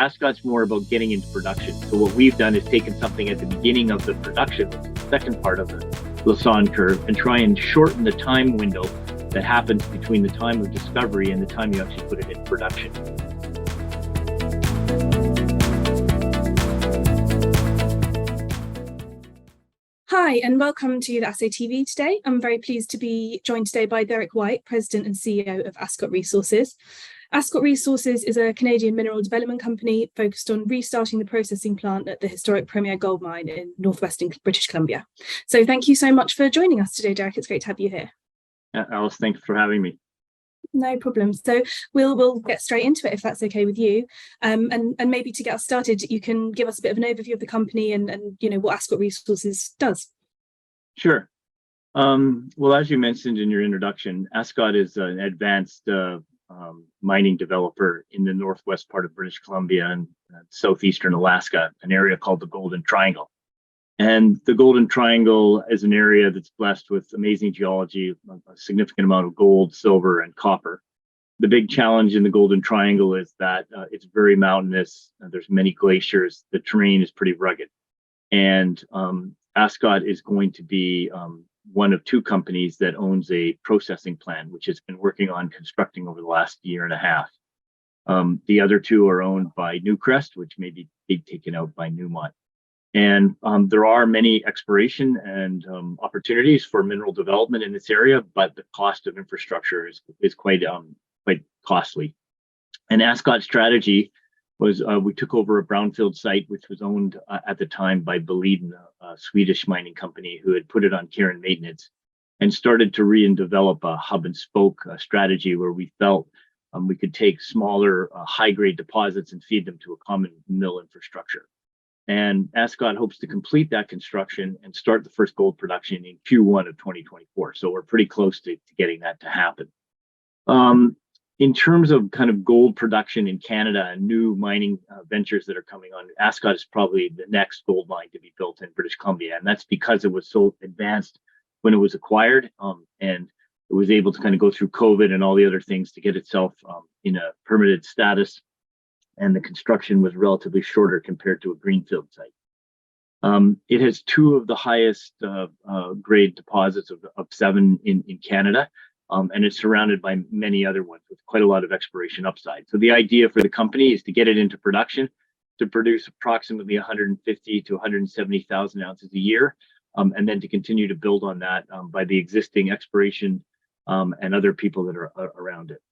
Ascot's more about getting into production. So what we've done is taken something at the beginning of the production, the second part of the Lassonde curve, and try and shorten the time window that happens between the time of discovery and the time you actually put it in production. Hi, and welcome to the Assay TV today. I'm very pleased to be joined today by Derek White, President and CEO of Ascot Resources. Ascot Resources is a Canadian mineral development company focused on restarting the processing plant at the historic Premier Gold Mine in northwestern British Columbia. So thank you so much for joining us today, Derek. It's great to have you here. Alice, thanks for having me. No problem. So we'll get straight into it if that's okay with you. And maybe to get us started, you can give us a bit of an overview of the company and what Ascot Resources does. Sure. Well, as you mentioned in your introduction, Ascot is an advanced mining developer in the northwest part of British Columbia and southeastern Alaska, an area called the Golden Triangle. And the Golden Triangle is an area that's blessed with amazing geology, a significant amount of gold, silver, and copper. The big challenge in the Golden Triangle is that it's very mountainous. There's many glaciers. The terrain is pretty rugged. And Ascot is going to be one of two companies that owns a processing plant, which has been working on constructing over the last year and a half. The other two are owned by Newcrest, which may be taken out by Newmont. And there are many exploration and opportunities for mineral development in this area, but the cost of infrastructure is quite costly. And Ascot's strategy was we took over a brownfield site, which was owned at the time by Boliden, a Swedish mining company who had put it on care and maintenance, and started to develop a hub and spoke strategy where we felt we could take smaller high-grade deposits and feed them to a common mill infrastructure. And Ascot hopes to complete that construction and start the first gold production in Q1 of 2024. So we're pretty close to getting that to happen. In terms of kind of gold production in Canada and new mining ventures that are coming on, Ascot is probably the next gold mine to be built in British Columbia. And that's because it was so advanced when it was acquired, and it was able to kind of go through COVID and all the other things to get itself in a permitted status. And the construction was relatively shorter compared to a greenfield site. It has two of the highest grade deposits of 7 in Canada, and it's surrounded by many other ones with quite a lot of exploration upside. So the idea for the company is to get it into production, to produce approximately 150 to 170,000 ounces a year, and then to continue to build on that by the existing exploration and other people that are around it.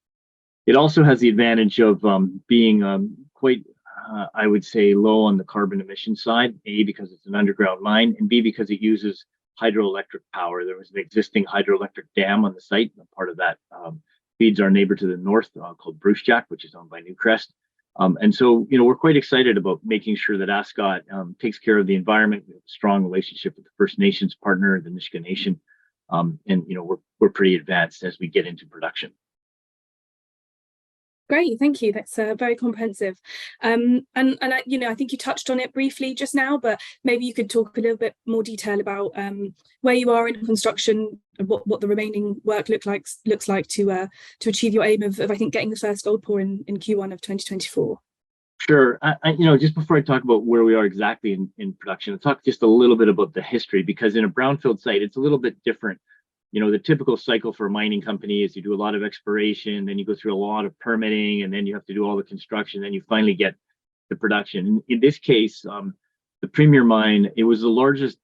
It also has the advantage of being quite, I would say, low on the carbon emission side, A, because it's an underground mine, and B, because it uses hydroelectric power. There was an existing hydroelectric dam on the site, and part of that feeds our neighbor to the north called Bruce Jack, which is owned by Newcrest. And so, we're quite excited about making sure that Ascot takes care of the environment. We have a strong relationship with the First Nations partner, the Nisga'a Nation, and we're pretty advanced as we get into production. Great, thank you. That's very comprehensive. And I think you touched on it briefly just now, but maybe you could talk a little bit more detail about where you are in construction and what the remaining work looks like to achieve your aim of I think getting the first gold pour in Q1 of 2024. Sure. Just before I talk about where we are exactly in production, I'll talk just a little bit about the history, because in a brownfield site, it's a little bit different. The typical cycle for a mining company is you do a lot of exploration, then you go through a lot of permitting, and then you have to do all the construction, then you finally get the production. In this case, the Premier mine, it was the largest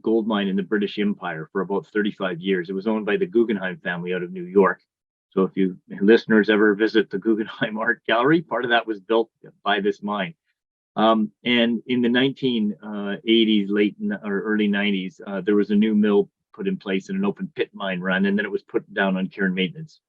gold mine in the British Empire for about 35 years. It was owned by the Guggenheim family out of New York. So if you listeners ever visit the Guggenheim Art Gallery, part of that was built by this mine. And in the 1980s, late or early 90s, there was a new mill put in place in an open pit mine run, and then it was put down on care and maintenance.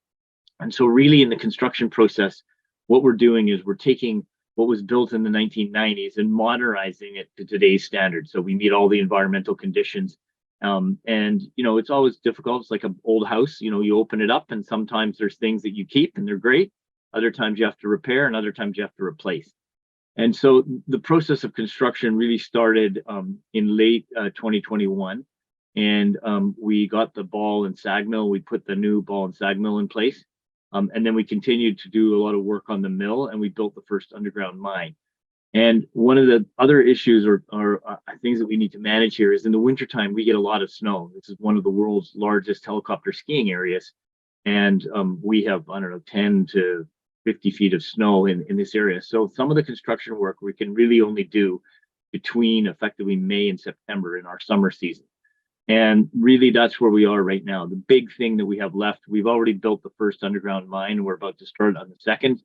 And so really in the construction process, what we're doing is we're taking what was built in the 1990s and modernizing it to today's standards. So we meet all the environmental conditions. And it's always difficult. It's like an old house, you open it up and sometimes there's things that you keep and they're great. Other times you have to repair and other times you have to replace. And so the process of construction really started in late 2021. And we got the ball and sag mill. We put the new ball and sag mill in place. And then we continued to do a lot of work on the mill, and we built the first underground mine. And one of the other issues or things that we need to manage here is in the wintertime, we get a lot of snow. This is one of the world's largest helicopter skiing areas. And we have, I don't know, 10 to 50 feet of snow in this area. So some of the construction work we can really only do between effectively May and September in our summer season. And really, that's where we are right now. The big thing that we have left, we've already built the first underground mine. We're about to start on the second.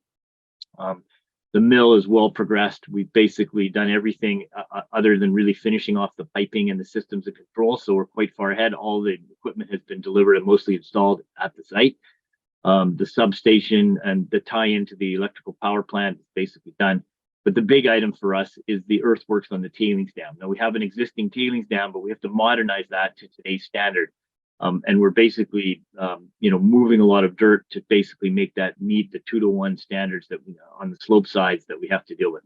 The mill is well progressed. We've basically done everything other than really finishing off the piping and the systems of control. So we're quite far ahead. All the equipment has been delivered and mostly installed at the site. The substation and the tie into the electrical power plant is basically done. But the big item for us is the earthworks on the tailings dam. Now we have an existing tailings dam, but we have to modernize that to today's standard. And we're basically, moving a lot of dirt to basically make that meet the 2-to-1 standards that we on the slope sides that we have to deal with.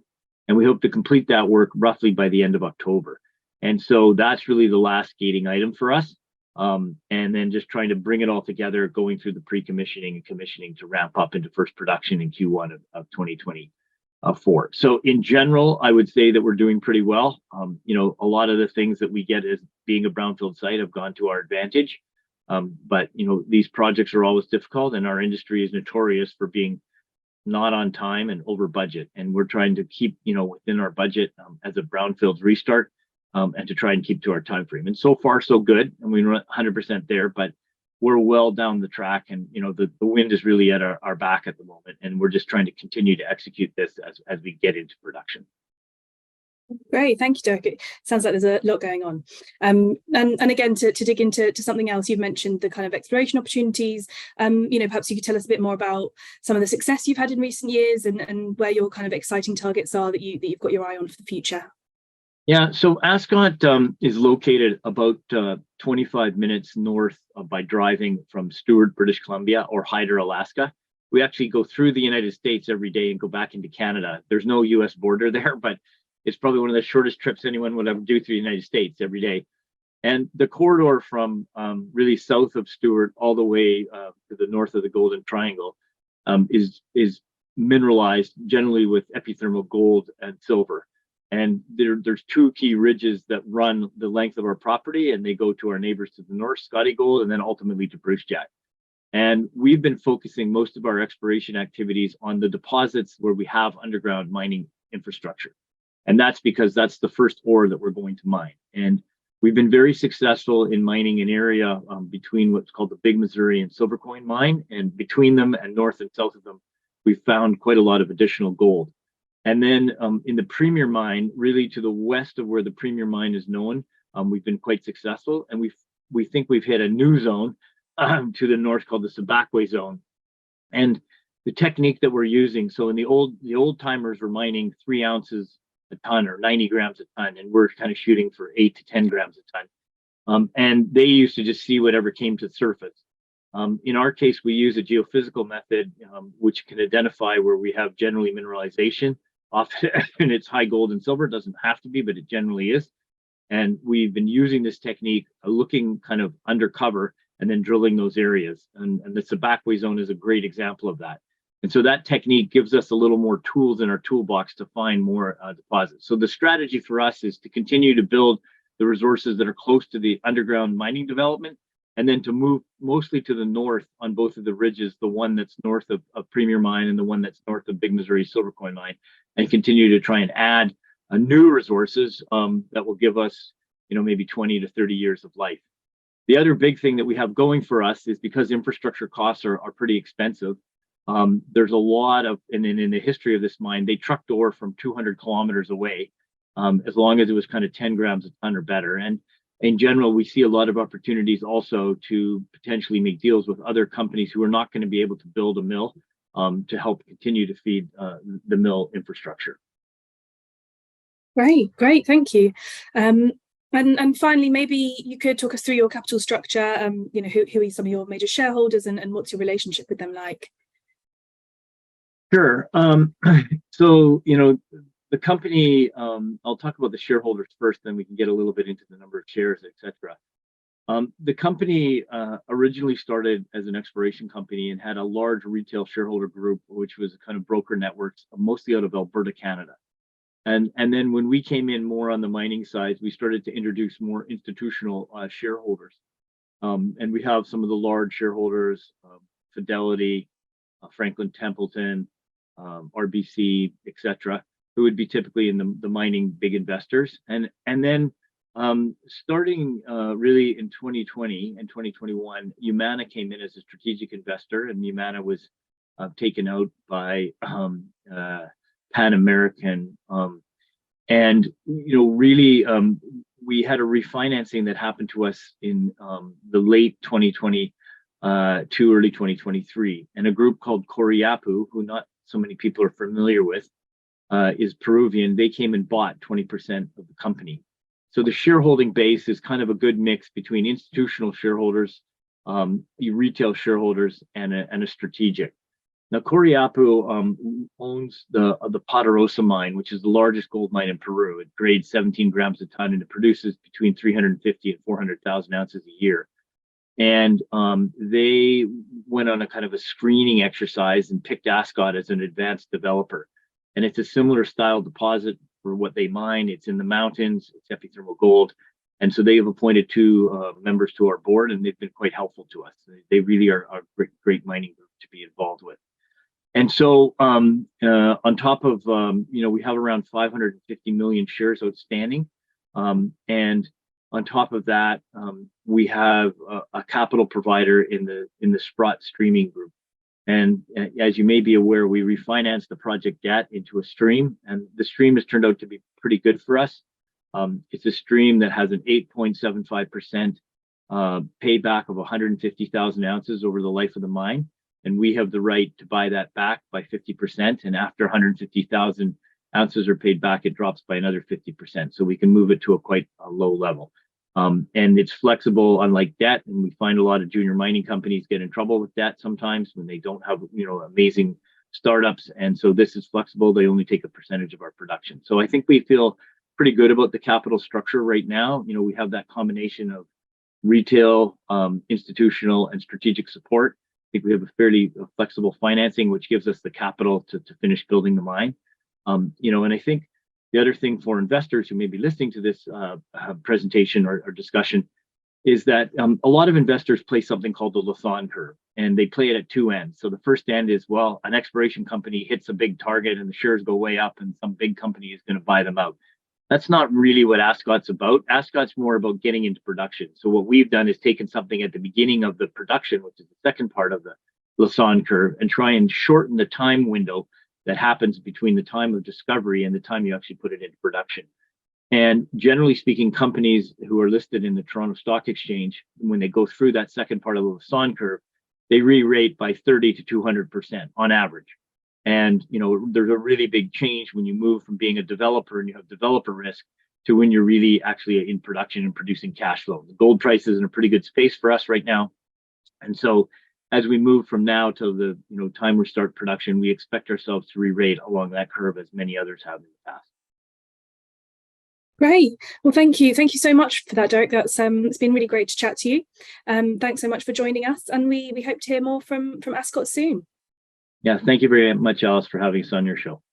And we hope to complete that work roughly by the end of October. And so that's really the last gating item for us. And then just trying to bring it all together, going through the pre-commissioning and commissioning to ramp up into first production in Q1 of 2024. So in general, I would say that we're doing pretty well. A lot of the things that we get as being a brownfield site have gone to our advantage. But these projects are always difficult, and our industry is notorious for being not on time and over budget. And we're trying to keep, within our budget as a brownfields restart, and to try and keep to our time frame. And so far, so good. And we're not 100% there, but we're well down the track, and the wind is really at our back at the moment, and we're just trying to continue to execute this as we get into production. Great, thank you, Derek. It sounds like there's a lot going on. And again, to dig into something else, you've mentioned the kind of exploration opportunities. Perhaps you could tell us a bit more about some of the success you've had in recent years and where your kind of exciting targets are that you've got your eye on for the future. Yeah, so Ascot is located about 25 minutes north by driving from Stewart, British Columbia, or Hyder, Alaska. We actually go through the United States every day and go back into Canada. There's no US border there, but it's probably one of the shortest trips anyone would ever do through the United States every day. And the corridor from really south of Stewart all the way to the north of the Golden Triangle is mineralized generally with epithermal gold and silver. And there's two key ridges that run the length of our property, and they go to our neighbors to the north, Scotty Gold, and then ultimately to Brucejack. And we've been focusing most of our exploration activities on the deposits where we have underground mining infrastructure. And that's because that's the first ore that we're going to mine. And we've been very successful in mining an area between what's called the Big Missouri and Silvercoin mine. And between them and north and south of them, we've found quite a lot of additional gold. And then in the Premier mine, really to the west of where the Premier mine is known, we've been quite successful. And we think we've hit a new zone to the north called the Sebakwe Zone. And the technique that we're using, so in the old timers were mining 3 ounces a ton or 90 grams a ton, and we're kind of shooting for 8 to 10 grams a ton. And they used to just see whatever came to the surface. In our case, we use a geophysical method, which can identify where we have generally mineralization. Often it's high gold and silver. It doesn't have to be, but it generally is. And we've been using this technique, looking kind of undercover and then drilling those areas. And the Sebakwe Zone is a great example of that. And so that technique gives us a little more tools in our toolbox to find more deposits. So the strategy for us is to continue to build the resources that are close to the underground mining development, and then to move mostly to the north on both of the ridges, the one that's north of Premier Mine and the one that's north of Big Missouri Silvercoin Mine, and continue to try and add new resources that will give us, maybe 20 to 30 years of life. The other big thing that we have going for us is because infrastructure costs are pretty expensive. There's a lot of, and in the history of this mine, they trucked ore from 200 kilometers away, as long as it was kind of 10 grams a ton or better. And in general, we see a lot of opportunities also to potentially make deals with other companies who are not going to be able to build a mill to help continue to feed the mill infrastructure. Great, thank you. And finally, maybe you could talk us through your capital structure. Who are some of your major shareholders, and what's your relationship with them like? Sure. So, the company, I'll talk about the shareholders first, then we can get a little bit into the number of shares, etc. The company originally started as an exploration company and had a large retail shareholder group, which was a kind of broker network, mostly out of Alberta, Canada. And then when we came in more on the mining side, we started to introduce more institutional shareholders. And we have some of the large shareholders, Fidelity, Franklin Templeton, RBC, etc., who would be typically in the mining big investors. And then starting really in 2020 and 2021, Yamana came in as a strategic investor, and Yamana was taken out by Pan American. And really, we had a refinancing that happened to us in the late 2020 to early 2023, and a group called Coriapu, who not so many people are familiar with, is Peruvian. They came and bought 20% of the company. So the shareholding base is kind of a good mix between institutional shareholders, retail shareholders, and a strategic. Now, Coriapu owns the Poderosa mine, which is the largest gold mine in Peru. It grades 17 grams a ton, and it produces between 350 and 400,000 ounces a year. And they went on a kind of a screening exercise and picked Ascot as an advanced developer. And it's a similar style deposit for what they mine. It's in the mountains, it's epithermal gold. And so they have appointed 2 members to our board, and they've been quite helpful to us. They really are a great mining group to be involved with. And so on top of, we have around 550 million shares outstanding. And on top of that, we have a capital provider in the Sprott streaming group. And as you may be aware, we refinanced the project debt into a stream, and the stream has turned out to be pretty good for us. It's a stream that has an 8.75% payback of 150,000 ounces over the life of the mine. And we have the right to buy that back by 50%. And after 150,000 ounces are paid back, it drops by another 50%. So we can move it to a quite low level. And it's flexible, unlike debt. And we find a lot of junior mining companies get in trouble with debt sometimes when they don't have, amazing startups. And so this is flexible. They only take a percentage of our production. So I think we feel pretty good about the capital structure right now. We have that combination of retail, institutional, and strategic support. I think we have a fairly flexible financing, which gives us the capital to finish building the mine. And I think the other thing for investors who may be listening to this presentation or discussion is that a lot of investors play something called the Lathon curve, and they play it at 2 ends. So the first end is, well, an exploration company hits a big target and the shares go way up and some big company is going to buy them out. That's not really what Ascot's about. Ascot's more about getting into production. So what we've done is taken something at the beginning of the production, which is the second part of the Lathon curve, and try and shorten the time window that happens between the time of discovery and the time you actually put it into production. And generally speaking, companies who are listed in the Toronto Stock Exchange, when they go through that second part of the Lathon curve, they re-rate by 30 to 200% on average. And there's a really big change when you move from being a developer and you have developer risk to when you're really actually in production and producing cash flow. The gold price is in a pretty good space for us right now. And so as we move from now till the time we start production, we expect ourselves to re-rate along that curve as many others have in the past. Great. Well, thank you. Thank you so much for that, Derek. That's it's been really great to chat to you. Thanks so much for joining us, and we hope to hear more from Ascot soon. Yeah, thank you very much, Alice, for having us on your show.